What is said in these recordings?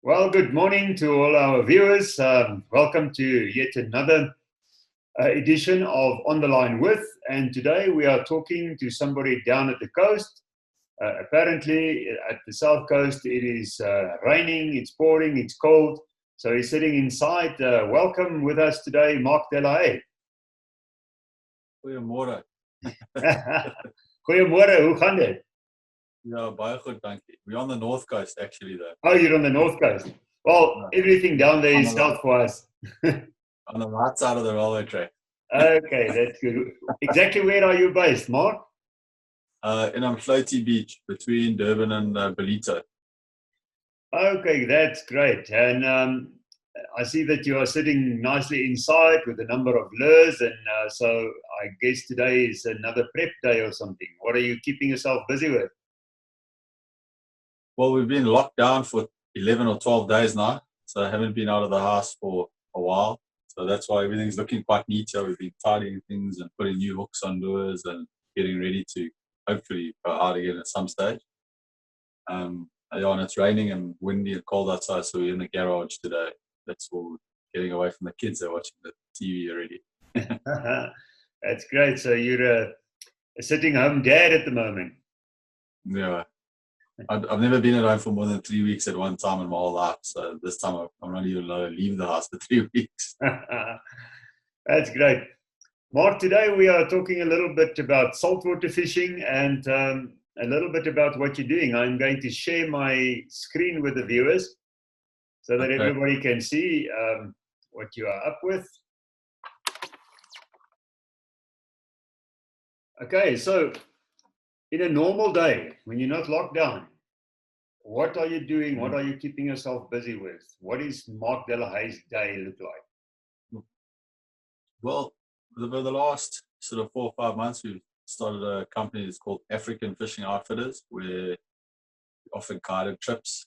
Well, good morning to all our viewers. Welcome to yet another edition of On the Line With. And today we are talking to somebody down at the coast. Apparently, at the south coast, it is raining, it's pouring, it's cold. So he's sitting inside. Welcome with us today, Mark Delahaye. Goeiemôre. Goeiemôre, hoe gaan dit? Ja, baie goed, dankie. We're on the north coast actually though. Oh, you're on the north coast. Well, everything down there is south for us. On the right side of the railway track. Okay, that's good. Exactly where are you based, Mark? In Umhloti Beach between Durban and Ballito. Okay, that's great. And I see that you are sitting nicely inside with a number of lures. And so I guess today is another prep day or something. What are you keeping yourself busy with? Well, we've been locked down for 11 or 12 days now. So I haven't been out of the house for a while. So that's why everything's looking quite neat here. We've been tidying things and putting new hooks on lures and getting ready to hopefully go out again at some stage. Yeah, and it's raining and windy and cold outside, so we're in the garage today. That's all, getting away from the kids. They're watching the TV already. That's great. So you're a sitting home dad at the moment. Yeah. I've never been at home for more than 3 weeks at one time in my whole life. So this time I'm not even allowed to leave the house for 3 weeks. That's great. Mark, today we are talking a little bit about saltwater fishing and a little bit about what you're doing. I'm going to share my screen with the viewers so that everybody can see what you are up with. Okay, so in a normal day, when you're not locked down, what are you doing? What are you keeping yourself busy with? What is Mark Delahaye's day look like? Well, over the last sort of 4 or 5 months, we've started a company that's called African Fishing Outfitters, where we offer guided trips.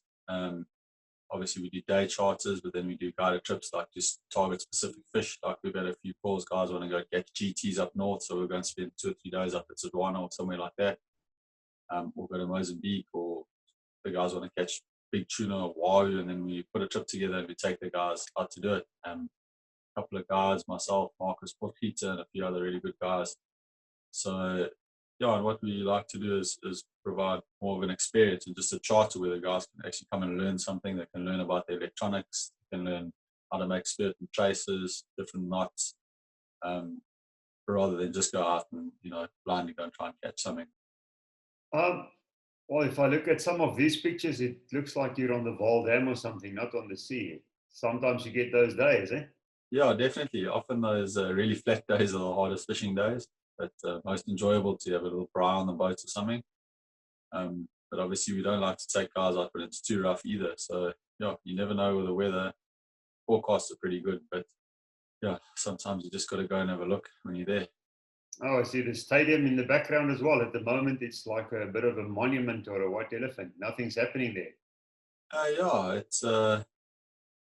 Obviously, we do day charters, but then we do guided trips, like just target specific fish. Like we've had a few calls, guys want to go catch GTs up north, so we're going to spend 2 or 3 days up at Setswana or somewhere like that. Or go to Mozambique, or the guys want to catch big tuna or wahoo, and then we put a trip together and we take the guys out to do it. A couple of guys, myself, Marcus Portpeter, and a few other really good guys. So yeah, and what we like to do is provide more of an experience and just a charter where the guys can actually come and learn something. They can learn about the electronics, they can learn how to make certain traces, different knots, rather than just go out and blindly go and try and catch something. Well, if I look at some of these pictures, it looks like you're on the Vaal Dam or something, not on the sea. Sometimes you get those days, eh? Yeah, definitely. Often those really flat days are the hardest fishing days, but most enjoyable to have a little braai on the boat or something. But obviously we don't like to take guys out when it's too rough either. So yeah, you never know with the weather. Forecasts are pretty good, but yeah, sometimes you just got to go and have a look when you're there. Oh, I see the stadium in the background as well. At the moment, it's like a bit of a monument or a white elephant. Nothing's happening there. Yeah, it's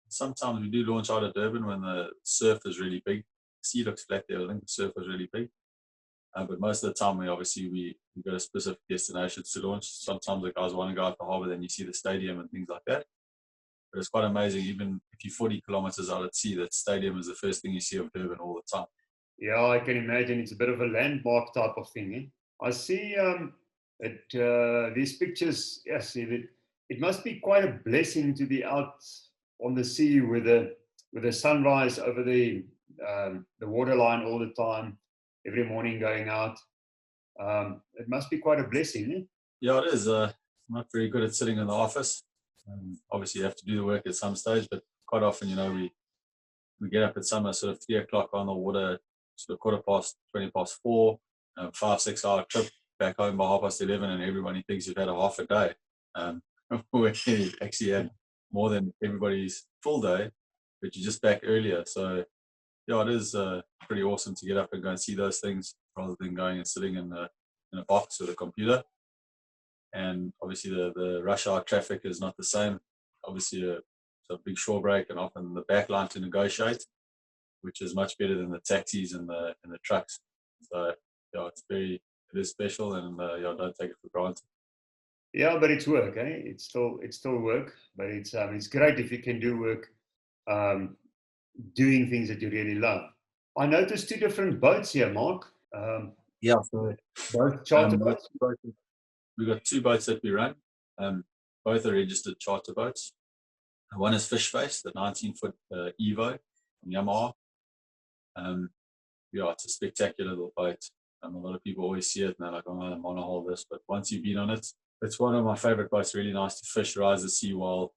sometimes we do launch out of Durban when the surf is really big. The sea looks flat there. I think the surf is really big. But most of the time, we go to specific destinations to launch. Sometimes the guys want to go out the harbour, then you see the stadium and things like that. But it's quite amazing. Even if you're 40 kilometers out at sea, that stadium is the first thing you see of Durban all the time. Yeah, I can imagine. It's a bit of a landmark type of thing. Eh? I see these pictures. Yes, it must be quite a blessing to be out on the sea with the sunrise over the waterline all the time, every morning going out. It must be quite a blessing. Eh? Yeah, it is. I'm not very good at sitting in the office. Obviously, you have to do the work at some stage, but quite often, we get up at summer sort of 3 o'clock on the water, sort of 4:20, 5, 6 hour trip back home by 11:30, and everybody thinks you've had a half a day. We actually had more than everybody's full day, but you're just back earlier. So yeah, it is pretty awesome to get up and go and see those things rather than going and sitting in a box with a computer. And obviously the rush hour traffic is not the same. Obviously it's a big shore break and often the back line to negotiate, which is much better than the taxis and the trucks. So yeah, it is special, and yeah, don't take it for granted. Yeah, but it's work, eh? It's still work, but it's great if you can do work, um, doing things that you really love. I noticed two different boats here, Mark. Yeah, so Both charter we got boats. two boats. We got two boats that we run. Um, both are registered charter boats. One is Fish Face, the 19-foot Evo from Yamaha. Yeah, it's a spectacular little boat. A lot of people always see it and they're like, "Oh, I want to hold this." But once you've been on it, it's one of my favorite boats. Really nice to fish, rise the seawall.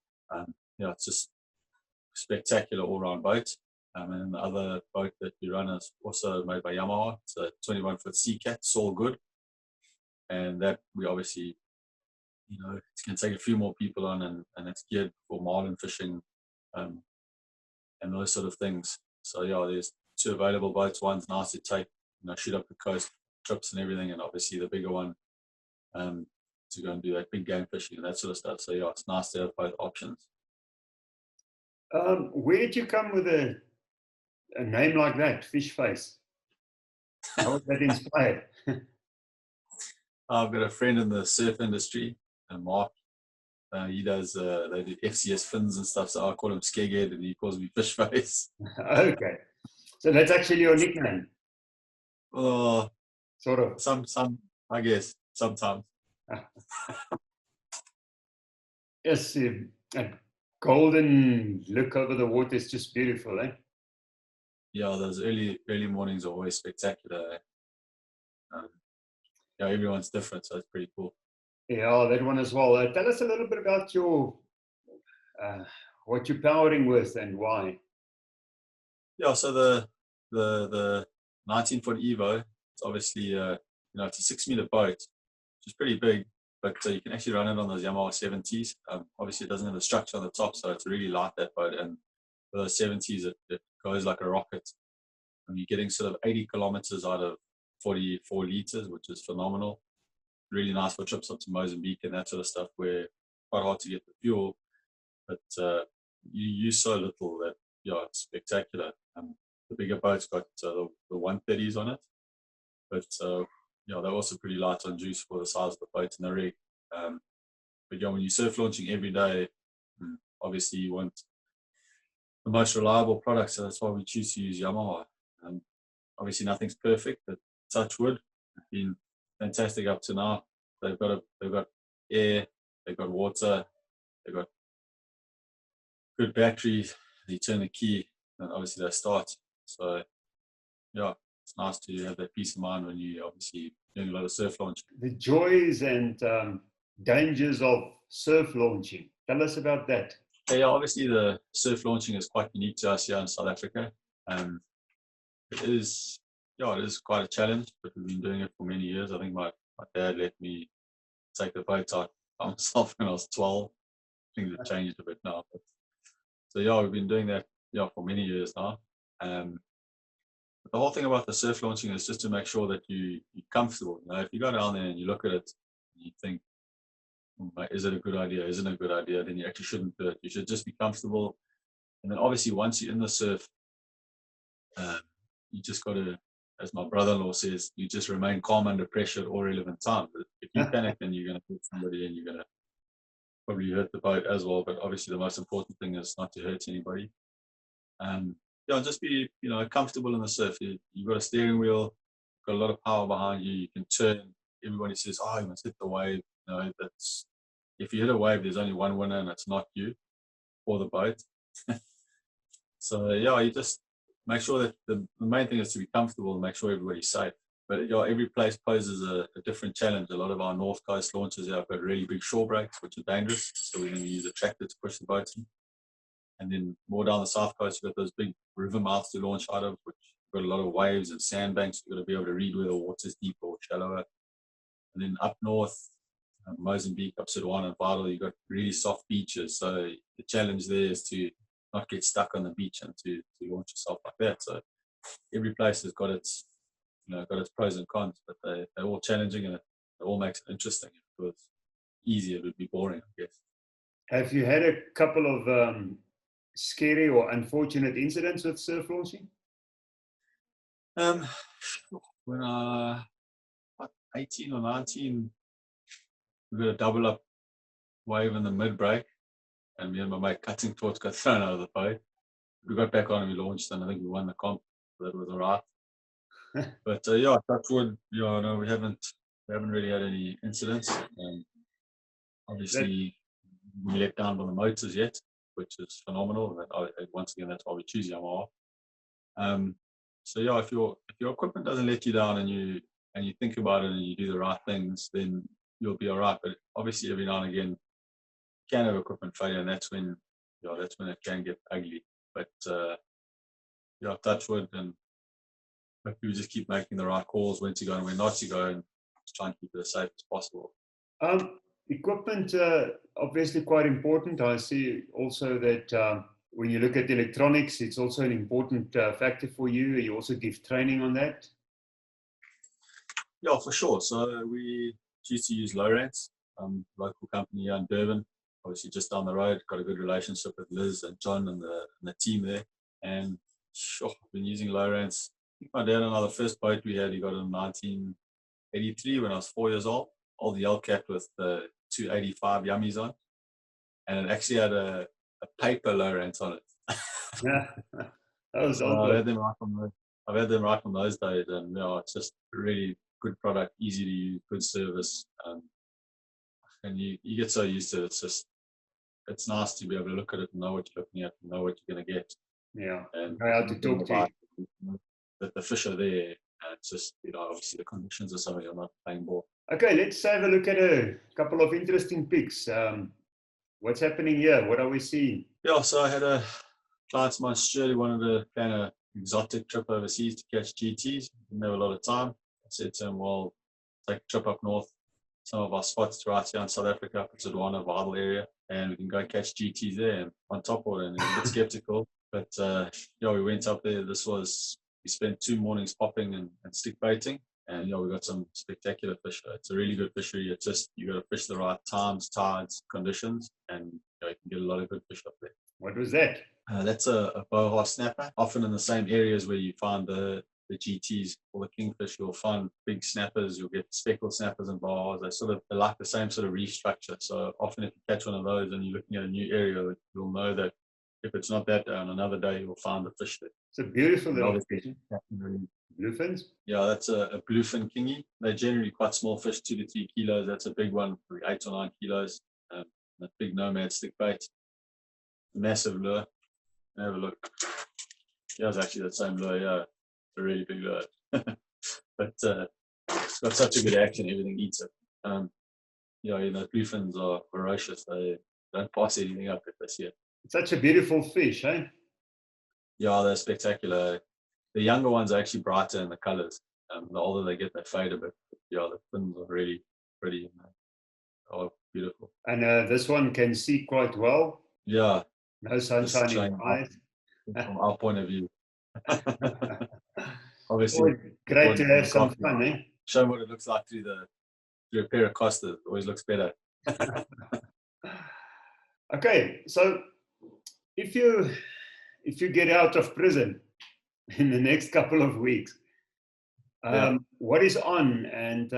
Yeah, it's just spectacular all-round boat. And then the other boat that we run is also made by Yamaha. It's a 21-foot Sea Cat, it's all good. And that we obviously, it's going to take a few more people on, and it's geared for marlin fishing, um, and those sort of things. So yeah, there's two available boats. One's nice to take, shoot up the coast trips and everything, and obviously the bigger one, to go and do that big game fishing and that sort of stuff. So yeah, it's nice to have both options. Where did you come with a name like that, Fish Face? How was that inspired? I've got a friend in the surf industry, Mark. He does they do FCS fins and stuff. So I call him Skeghead, and he calls me Fish Face. Okay, so that's actually your nickname, Oh, sort of. some I guess sometimes. Yes, a golden look over the water is just beautiful, eh? Yeah, those early mornings are always spectacular. Um, yeah, everyone's different, so it's pretty cool. Yeah, that one as well. Tell us a little bit about uh, what you're powering with and why. Yeah, so the 19-foot Evo, it's obviously it's a 6-meter boat, which is pretty big, but you can actually run it on those Yamaha 70s. Obviously, it doesn't have the structure on the top, so it's really light, that boat. And for those 70s, it goes like a rocket. And you're getting sort of 80 kilometers out of 44 liters, which is phenomenal. Really nice for trips up to Mozambique and that sort of stuff, where it's quite hard to get the fuel, but you use so little that, yeah, it's spectacular. The bigger boat's got the 130s on it, but yeah, they're also pretty light on juice for the size of the boat and the rig. But yeah, when you're surf launching every day, obviously you want the most reliable product, so that's why we choose to use Yamaha. Obviously nothing's perfect, but touch wood, it's been fantastic up to now. They've got air, they've got water, they've got good batteries. You turn the key, and obviously they start. So yeah, it's nice to have that peace of mind when you obviously doing a lot of surf launch. The joys and dangers of surf launching. Tell us about that. Yeah, obviously the surf launching is quite unique to us here in South Africa. It is, yeah, it is quite a challenge, but we've been doing it for many years. I think my dad let me take the boat out by myself when I was 12. Things have changed a bit now. But, so yeah, we've been doing that, yeah, for many years now. But the whole thing about the surf launching is just to make sure that you're comfortable. If you go down there and you look at it and you think, is it a good idea? Isn't it a good idea? Then you actually shouldn't do it. You should just be comfortable. And then obviously once you're in the surf, you just got to, as my brother-in-law says, you just remain calm under pressure at all relevant times. If you panic, then you're going to hit somebody and you're going to probably hurt the boat as well. But obviously the most important thing is not to hurt anybody. Yeah, just be, comfortable in the surf. You've got a steering wheel, got a lot of power behind you. You can turn. Everybody says, "Oh, you must hit the wave." That's, if you hit a wave, there's only one winner, and it's not you or the boat. So yeah, you just make sure that the main thing is to be comfortable and make sure everybody's safe. But yeah, every place poses a different challenge. A lot of our north coast launches have got really big shore breaks, which are dangerous. So we're going to use a tractor to push the boats in. And then more down the south coast, you've got those big river mouths to launch out of, which got a lot of waves and sandbanks. You've got to be able to read where the water's deeper or shallower. And then up north, Mozambique, up Sudwana and Vital, you've got really soft beaches. So the challenge there is to not get stuck on the beach and to launch yourself like that. So every place has got its pros and cons, but they're all challenging, and it all makes it interesting. If it was easy, it would be boring, I guess. Have you had a couple of scary or unfortunate incidents with surf launching? When I was 18 or 19, we got a double up wave in the mid break, and me and my mate cutting torch got thrown out of the boat. We got back on and we launched, and I think we won the comp. That was all right. But yeah, touch wood. Yeah, no, we haven't really had any incidents. Obviously, we let down on the motors yet, which is phenomenal. Once again, that's why we choose Yamaha. So yeah, if your equipment doesn't let you down and you think about it and you do the right things, then you'll be all right. But obviously, every now and again, you can have equipment failure, and that's when it can get ugly. But yeah, touch wood, and hopefully we just keep making the right calls, when to go and when not to go, and just try and keep it as safe as possible. Equipment, obviously quite important. I see also that when you look at electronics, it's also an important factor for you. You also give training on that. Yeah, for sure. So we used to use Lowrance, local company here in Durban, obviously just down the road. Got a good relationship with Liz and John and the team there. And sure, I've been using Lowrance. My dad and I, the first boat we had, he got in 1983 when I was 4 years old. Old Yellcat with the 285 Yummies on. And it actually had a paper Lowrance on it. Yeah, that was so I've had them right from those days, and it's just really good product, easy to use, good service, and you get so used to it. It's nice to be able to look at it and know what you're looking at and know what you're going to get. Yeah, and I had to talk to you. That the fish are there, and it's just obviously the conditions are something you're not playing ball. Okay, let's have a look at a couple of interesting pics. What's happening here? What are we seeing? Yeah, so I had a client of mine, Stuart, who wanted to plan an exotic trip overseas to catch GTs. Didn't have a lot of time. I said to him, well, take a trip up north, some of our spots right here in South Africa, up to Rwanda, Vidal area, and we can go catch GTs there and on top of it. And he was a bit skeptical, but we went up there. We spent 2 mornings popping and stick baiting, and we got some spectacular fish. It's a really good fishery. It's just you got to fish the right times, tides, conditions, and you can get a lot of good fish up there. What was that? That's a boha snapper, often in the same areas where you find the GTs or the kingfish. You'll find big snappers, you'll get speckled snappers and bohas. They like the same sort of reef structure. So often if you catch one of those and you're looking at a new area, you'll know that if it's not that day, on another day, you'll find the fish there. It's a beautiful little fish. Bluefins? Yeah, that's a bluefin kingy. They're generally quite small fish, 2 to 3 kilos. That's a big one, 8 or 9 kilos. A big nomad stick bait. Massive lure. Have a look. Yeah, it's actually that same lure. Yeah, it's a really big lure. But it's got such a good action, everything eats it. Bluefins are ferocious. They don't pass anything up if they see it. It's such a beautiful fish, eh? Yeah, they're spectacular. The younger ones are actually brighter in the colors. The older they get, they fade a bit. But yeah, the fins are really pretty and are beautiful. And this one can see quite well. Yeah. No sunshine in the eyes. From our point of view. Obviously, great to have some fun, eh? Show them what it looks like through a pair of Costas. Always looks better. Okay, so if you get out of prison in the next couple of weeks, what is on, and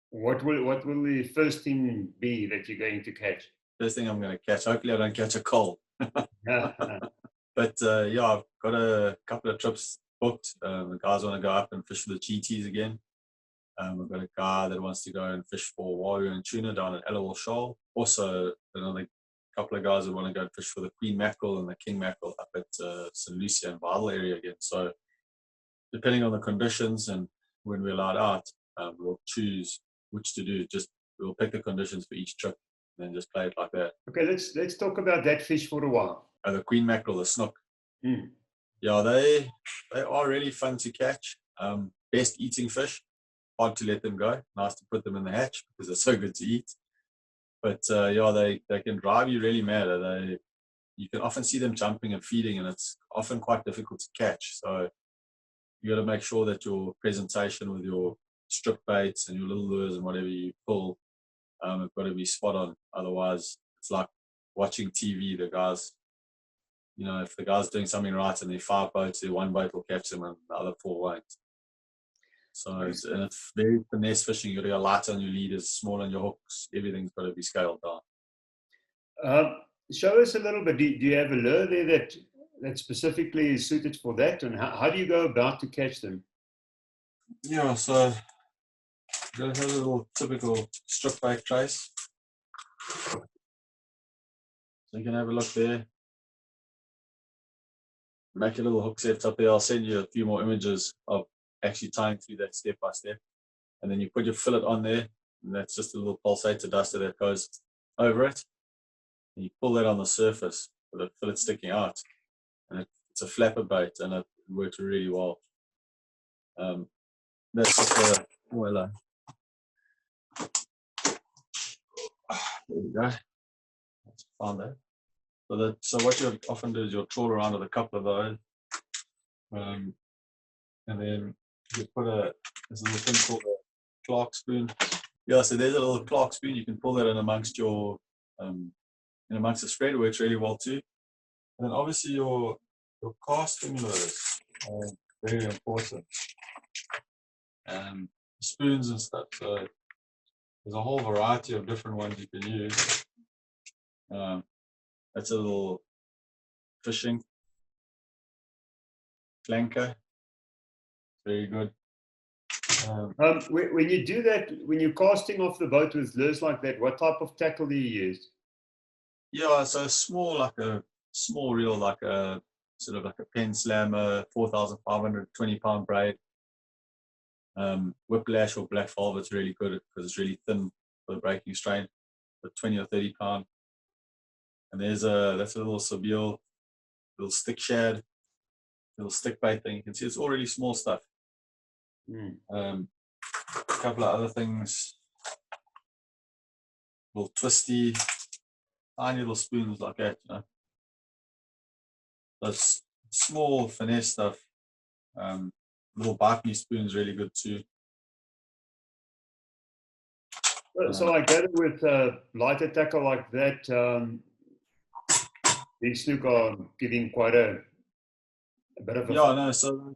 what will the first thing be that you're going to catch? First thing I'm going to catch. Hopefully, I don't catch a coal. But I've got a couple of trips booked. The guys want to go up and fish for the GTs again. I've got a guy that wants to go and fish for wahoo and tuna down at Ellerwell Shoal. Also, another couple of guys that want to go and fish for the queen mackerel and the king mackerel up at St. Lucia and Vidal area again. So, depending on the conditions and when we're allowed out, we'll choose which to do. We'll pick the conditions for each trip and then just play it like that. Okay, let's talk about that fish for a while. The queen mackerel, the snook. Yeah, they are really fun to catch. Best eating fish. Hard to let them go. Nice to put them in the hatch because they're so good to eat. But they can drive you really mad. You can often see them jumping and feeding, and it's often quite difficult to catch. So you got to make sure that your presentation with your strip baits and your little lures and whatever you pull, have got to be spot on. Otherwise, it's like watching TV. The guys, if the guy's doing something right and there are 5 boats, one boat will catch them and the other 4 won't. So and it's very finesse fishing. You got to go light on your leaders, small on your hooks. Everything's got to be scaled down. Show us a little bit. Do you have a lure there that specifically is suited for that? And how do you go about to catch them? Yeah, so got a little typical strip bait trace. So you can have a look there. Make a little hook set up there. I'll send you a few more images of actually tying through that step by step. And then you put your fillet on there, and that's just a little pulsator duster that goes over it. And you pull that on the surface with the fillet sticking out. And it's a flapper bait, and it works really well. That's just a well. There you go. Found that. So what you'll often do is you'll trawl around with a couple of those, and then you put there's a little thing called a Clark spoon. Yeah, so there's a little Clark spoon. You can pull that in amongst your in amongst the spread, works really well too. And then obviously your casting lures are very important. Spoons and stuff. So there's a whole variety of different ones you can use. That's a little fishing flanker. Very good. When you do that, when you're casting off the boat with lures like that, what type of tackle do you use? Yeah, so small, like a small reel, like a sort of like a pen slammer, 4,500 20-pound braid. Whiplash or black velvet's really good because it's really thin for the breaking strain, but 20 or 30 pound. And that's a little Sabile, little stick shad, little stick bait thing. You can see it's all really small stuff. A couple of other things, little twisty, tiny little spoons like that, you know. Those small finesse stuff. Little bite me spoons really good too. So I gather with lighter tackle like that, these snook are giving quite a bit of a yeah, no, so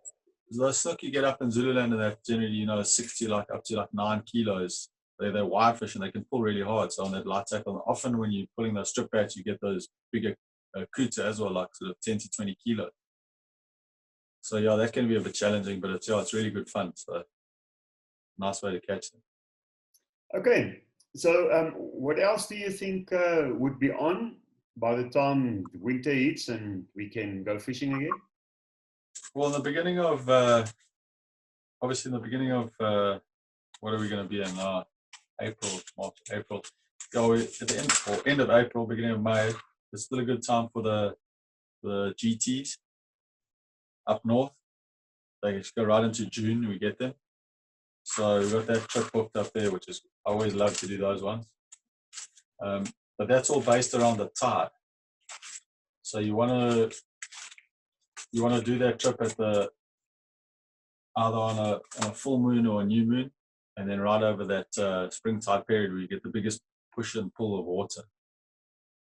the snook you get up in Zululand and that generally, you know, 60 like up to like 9 kilos. They're wide fish and they can pull really hard. So on that light tackle, often when you're pulling those strip baits, you get those bigger kuta as well, like sort of 10 to 20 kilo. So yeah, that can be a bit challenging, but it's really good fun. So nice way to catch them. Okay, so what else do you think would be on by the time winter hits and we can go fishing again? Well, in the beginning of obviously in the beginning of what are we going to be in now? April, March, April. Yeah, at the end of April, beginning of May. It's still a good time for the GTs up north. They just go right into June. We get them. So we've got that trip booked up there, which is I always love to do those ones. But that's all based around the tide. So you want to do that trip at the either on a full moon or a new moon, and then right over that spring tide period where you get the biggest push and pull of water.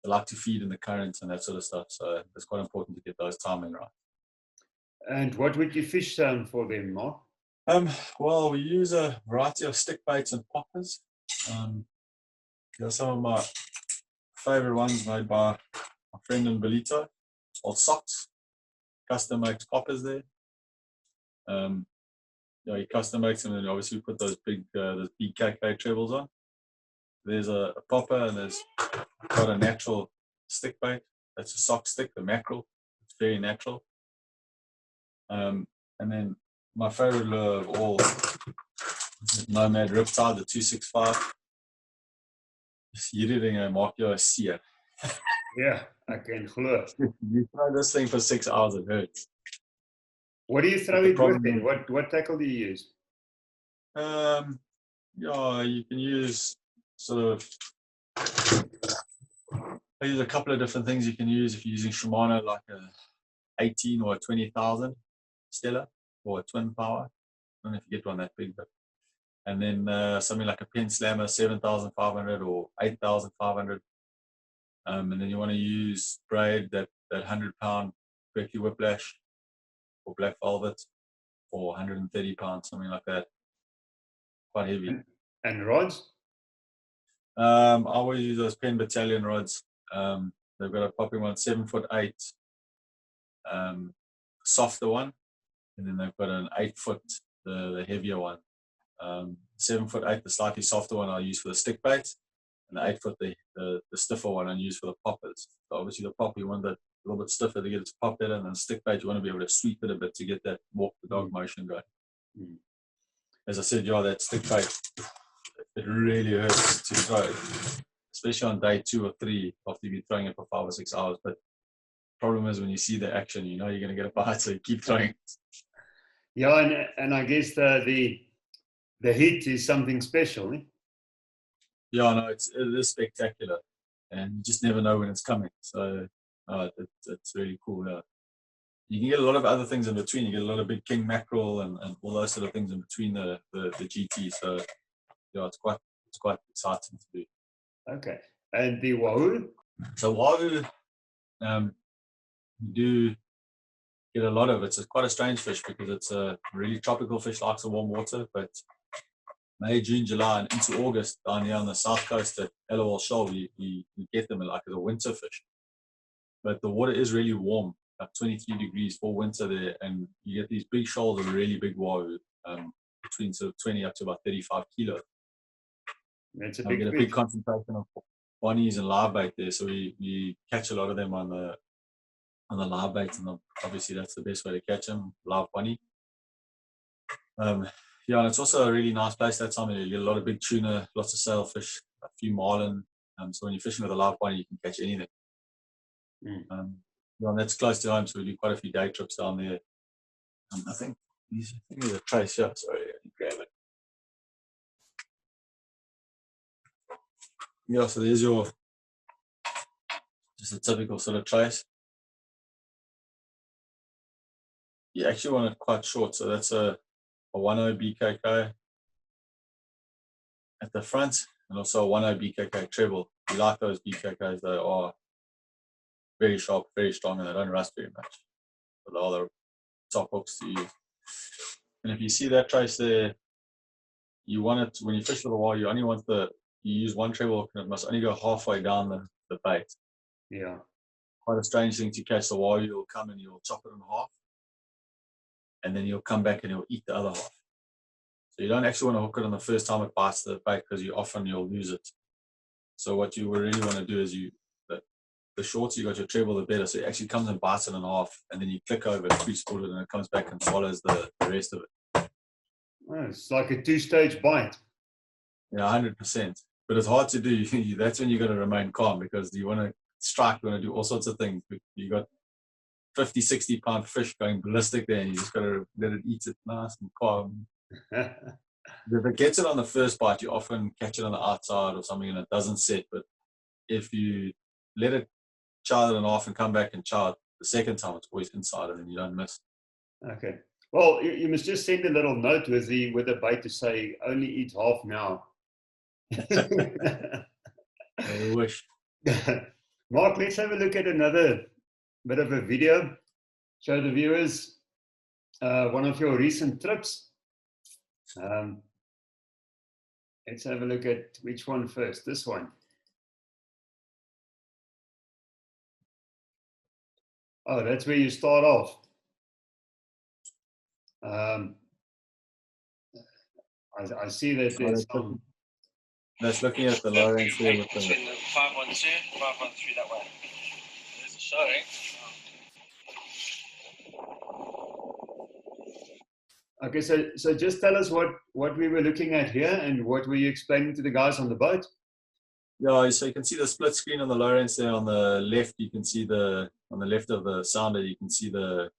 They like to feed in the currents and that sort of stuff. So it's quite important to get those timing right. And what would you fish for them, Mark? Well, we use a variety of stick baits and poppers. Some of my favorite ones made by my friend in Belito, old Socks. Custom makes poppers there. He custom makes them, and obviously we put those big KK trebles on. There's a popper, and there's got a natural stick bait. That's a sock stick, the Mackerel. It's very natural. And then my favorite lure of all, Nomad Riptide, the 265. You're doing a Mark, you're a seer. Yeah, I can glo. You throw this thing for 6 hours, it hurts. What do you throw it with then? What tackle do you use? Yeah, you can use sort of. I use a couple of different things you can use if you're using Shimano, like a 18 or a 20,000 Stella or a twin power. I don't know if you get one that big, but and then something like a Pen Slammer 7,500 or 8,500. And then you want to use braid that 100-pound Berkeley Whiplash or Black Velvet or 130 pounds, something like that. quite heavy. And rods? I always use those Penn Battalion rods. They've got a popping one, 7'8", softer one, and then they've got an 8-foot, the heavier one. 7'8", the slightly softer one I use for the stick bait, and the 8-foot, the stiffer one I use for the poppers. So obviously the pop, you want that a little bit stiffer to get it to pop better, and then the stick bait, you want to be able to sweep it a bit to get that walk the dog motion going. As I said, yeah, that stick bait, it really hurts to throw, especially on day 2 or 3 after you've been throwing it for 5 or 6 hours. But the problem is when you see the action, you know you're going to get a bite, so you keep throwing. Yeah, and I guess the heat is something special. Eh? Yeah, no, it is spectacular, and you just never know when it's coming. So it's really cool. Yeah. You can get a lot of other things in between. You get a lot of big king mackerel and all those sort of things in between the GT. So yeah, it's quite exciting to do. Okay, and the wahoo? So wahoo, you do get a lot of it. It's quite a strange fish because it's a really tropical fish, likes the warm water, but May, June, July, and into August down here on the south coast at Ellerwall Shoal, you get them like as a winter fish. But the water is really warm, like 23 degrees for winter there, and you get these big shoals of really big wahoo, between sort of 20 up to about 35 kilos. That's a We big get a fish. big concentration of bonnies and live bait there, so we catch a lot of them on the live bait, and obviously that's the best way to catch them, live bonnie. Yeah, and it's also a really nice place that time of year. You get a lot of big tuna, lots of sailfish, a few marlin. So when you're fishing with a live bonnie, you can catch anything. Yeah, and that's close to home, so we do quite a few day trips down there. I think there's a trace here. Sorry, I can grab it. Yeah, so there's just a typical sort of trace. You actually want it quite short, so that's a 1.0 BKK at the front, and also a 1.0 BKK treble. We like those BKKs; they are very sharp, very strong, and they don't rust very much. But they are the top hooks to use. And if you see that trace there, you want it when you fish with a wire. You use one treble hook, and it must only go halfway down the bait. Yeah. Quite a strange thing to catch the wire. You'll come and you'll chop it in half, and then you'll come back and you'll eat the other half. So you don't actually want to hook it on the first time it bites the bait because you'll lose it. So what you really want to do is the shorter you got your treble, the better. So it actually comes and bites it in half, and then you click over it, pre-spool it, and it comes back and swallows the rest of it. Oh, it's like a 2-stage bite. Yeah, 100%. But it's hard to do. That's when you got to remain calm because you want to strike, you want to do all sorts of things. You got 50, 60 pound fish going ballistic there, and you just got to let it eat it nice and calm. If it gets it on the first bite, you often catch it on the outside or something and it doesn't set. But if you let it chow it in half and come back and chow it the second time, it's always inside and then you don't miss. Okay. Well, you must just send a little note with the bait to say only eat half now. I wish. Mark, let's have a look at another bit of a video. Show the viewers one of your recent trips. Let's have a look at which one first. This one. Oh, that's where you start off. I see that there's some. That's looking at the low range there with the 512, 513 that way. There's a showing. Okay, so just tell us what we were looking at here and what were you explaining to the guys on the boat? Yeah, so you can see the split screen on the low range there. On the left, you can see on the left of the sounder, you can see the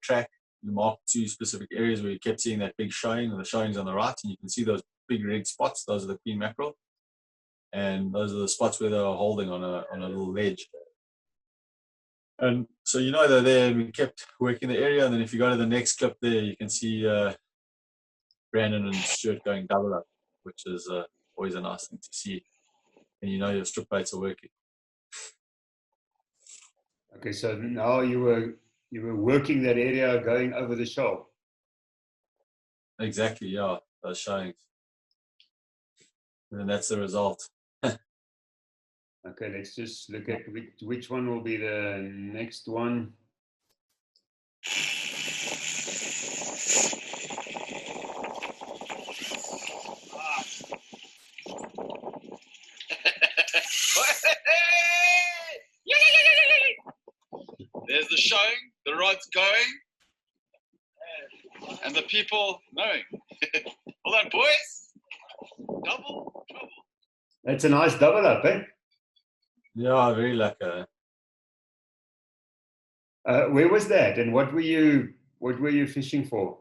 track. You mark 2 specific areas where you kept seeing that big showing, and the showings on the right, and you can see those big red spots. Those are the queen mackerel, and those are the spots where they are holding on a little ledge. And so you know they're there, and we kept working the area. And then if you go to the next clip there, you can see Brandon and Stuart going double up, which is always a nice thing to see. And you know your strip baits are working. Okay, so now you were working that area going over the shoal. Exactly, yeah, those showings. And that's the result. Okay, let's just look at which one will be the next one. There's the showing, the rod's going, and the people knowing. Hold on, boys. Double trouble. That's a nice double up, eh? Yeah, very lucky. Where was that, and what were you fishing for?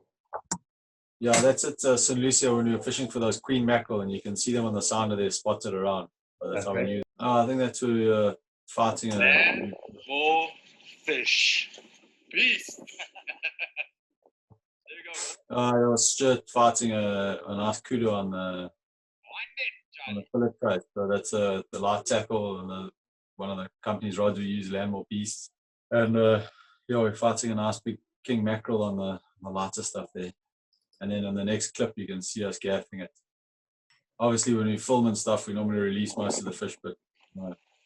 Yeah, that's at St. Lucia when we were fishing for those queen mackerel, and you can see them on the sound of their spotted around. So that's how we use. I think that's where we were fighting. Man for fish. Beast. There you go. I was just fighting a nice kudu on the fillet trade. So that's the light tackle and one of the company's rods we use, Landmore Beast. And yeah, we're fighting a nice big king mackerel on the lighter stuff there. And then on the next clip, you can see us gaffing it. Obviously, when we film and stuff, we normally release most of the fish, but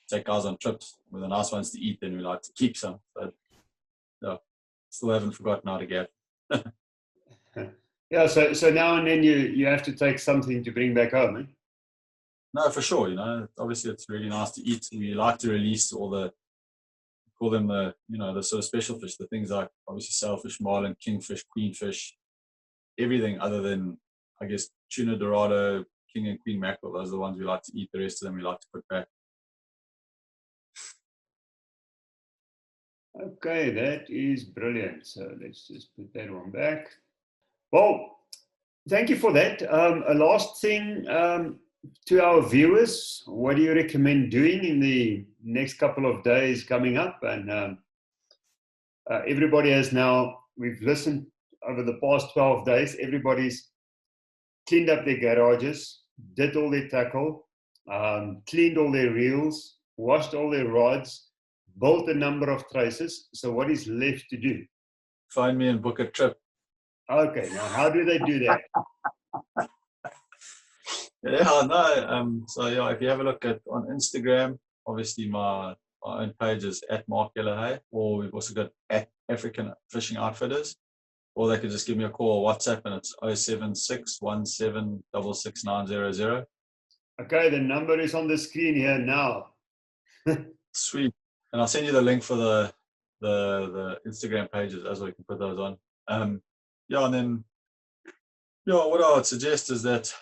take guys on trips with the nice ones to eat, then we like to keep some. But yeah, still haven't forgotten how to gaff. Yeah, so now and then you have to take something to bring back home, eh? No, for sure. Obviously it's really nice to eat. We like to release all the, call them the sort of special fish, the things like obviously sailfish, marlin, kingfish, queenfish, everything other than, I guess, tuna, dorado, king and queen mackerel. Those are the ones we like to eat. The rest of them we like to put back. Okay, that is brilliant. So let's just put that one back. Well, thank you for that. A last thing to our viewers, what do you recommend doing in the next couple of days coming up? And everybody has now, we've listened over the past 12 days, everybody's cleaned up their garages, did all their tackle, cleaned all their reels, washed all their rods, built a number of traces. So what is left to do? Find me and book a trip. Okay, now how do they do that? Yeah, no. So yeah, if you have a look on Instagram, obviously my own page is at Mackerel, or we've also got at African Fishing Outfitters, or they could just give me a call or WhatsApp, and it's 07617666900. Okay, the number is on the screen here now. Sweet, and I'll send you the link for the Instagram pages as well. You can put those on. Yeah, and then what I would suggest is that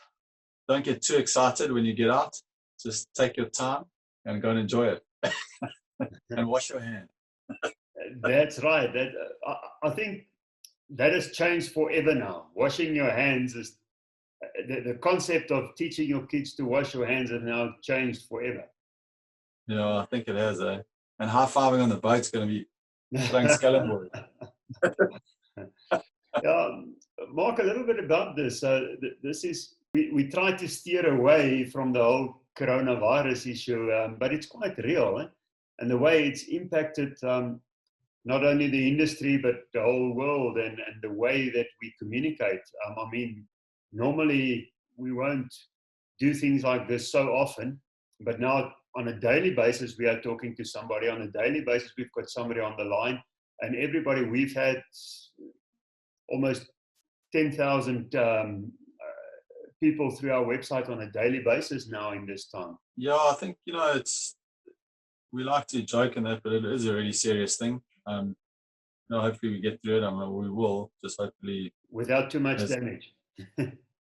don't get too excited when you get out. Just take your time and go and enjoy it, and wash your hand. That's right. I think that has changed forever now. Washing your hands is the concept of teaching your kids to wash your hands has now changed forever. Yeah, I think it has, eh? And high-fiving on the boat's going to be playing Skellenboard. Yeah, Mark, a little bit about this. This is, we try to steer away from the whole coronavirus issue, but it's quite real, eh? And the way it's impacted not only the industry, but the whole world and the way that we communicate. I mean, normally we won't do things like this so often, but now on a daily basis, we are talking to somebody. On a daily basis, we've got somebody on the line, and everybody, we've had almost 10,000 people through our website on a daily basis now in this time. Yeah, I think, we like to joke in that, but it is a really serious thing. Hopefully we get through it. I mean, we will, just hopefully without too much damage.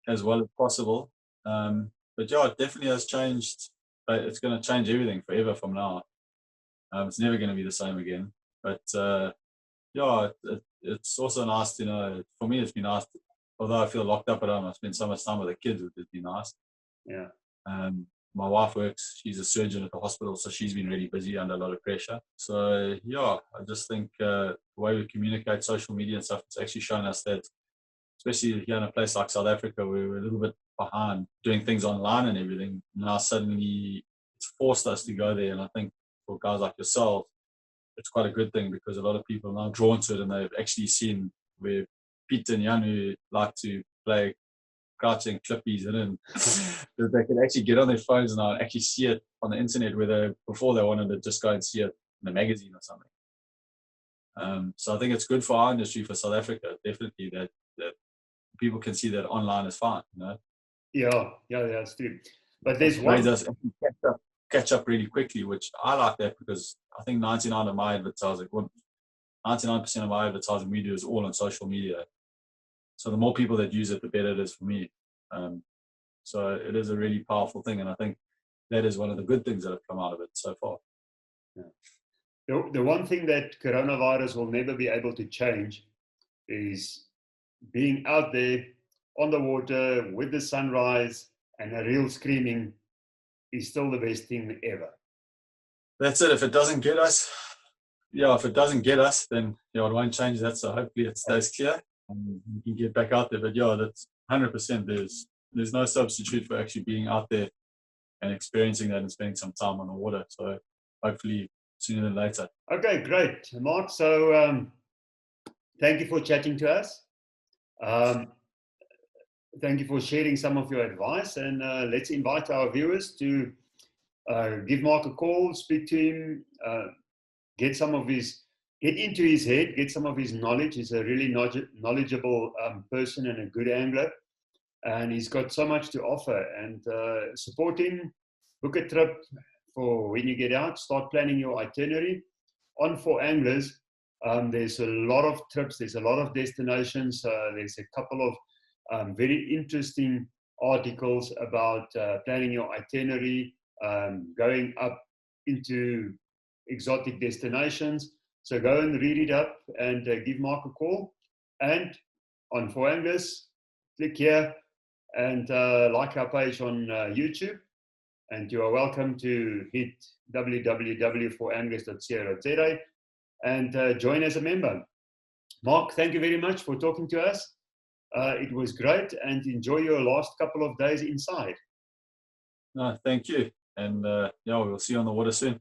As well as possible. But yeah, it definitely has changed. But it's going to change everything forever from now. It's never going to be the same again. But it's also nice to know. For me, it's been nice. Although I feel locked up at home, I spend so much time with the kids, which has been nice. Yeah. My wife works, she's a surgeon at the hospital, so she's been really busy under a lot of pressure. So yeah, I just think the way we communicate, social media and stuff, it's actually shown us that, especially here in a place like South Africa, where we're a little bit behind doing things online and everything. Now suddenly it's forced us to go there, and I think for guys like yourself, it's quite a good thing because a lot of people are now drawn to it, and they've actually seen where Pete and Janu like to play crouching clippies in, that they can actually get on their phones now and actually see it on the internet, where before they wanted to just go and see it in a magazine or something. So I think it's good for our industry, for South Africa, definitely, that people can see that online is fine, you know. Yeah, that's true. But there's It one. made us catch up really quickly, which I like that, because I think 99% of my advertising we do is all on social media. So the more people that use it, the better it is for me. So it is a really powerful thing, and I think that is one of the good things that have come out of it so far. Yeah. The one thing that coronavirus will never be able to change is being out there on the water with the sunrise and a reel screaming is still the best thing ever. That's it. If it doesn't get us, then it won't change that. So hopefully it stays clear and we can get back out there. But that's 100%. There's no substitute for actually being out there and experiencing that and spending some time on the water. So hopefully sooner than later. Okay, great, Mark. So thank you for chatting to us. Thank you for sharing some of your advice, and let's invite our viewers to give Mark a call, speak to him, get into his head, get some of his knowledge. He's a really knowledgeable person and a good angler, and he's got so much to offer. And support him, book a trip for when you get out, start planning your itinerary. On For Anglers, there's a lot of trips, there's a lot of destinations, there's a couple of very interesting articles about planning your itinerary, going up into exotic destinations. So go and read it up and give Mark a call. And on For Anglers, click here and like our page on YouTube. And you are welcome to hit www.foranglers.co.za and join as a member. Mark, thank you very much for talking to us. It was great, and enjoy your last couple of days inside. No, thank you. And we'll see you on the water soon.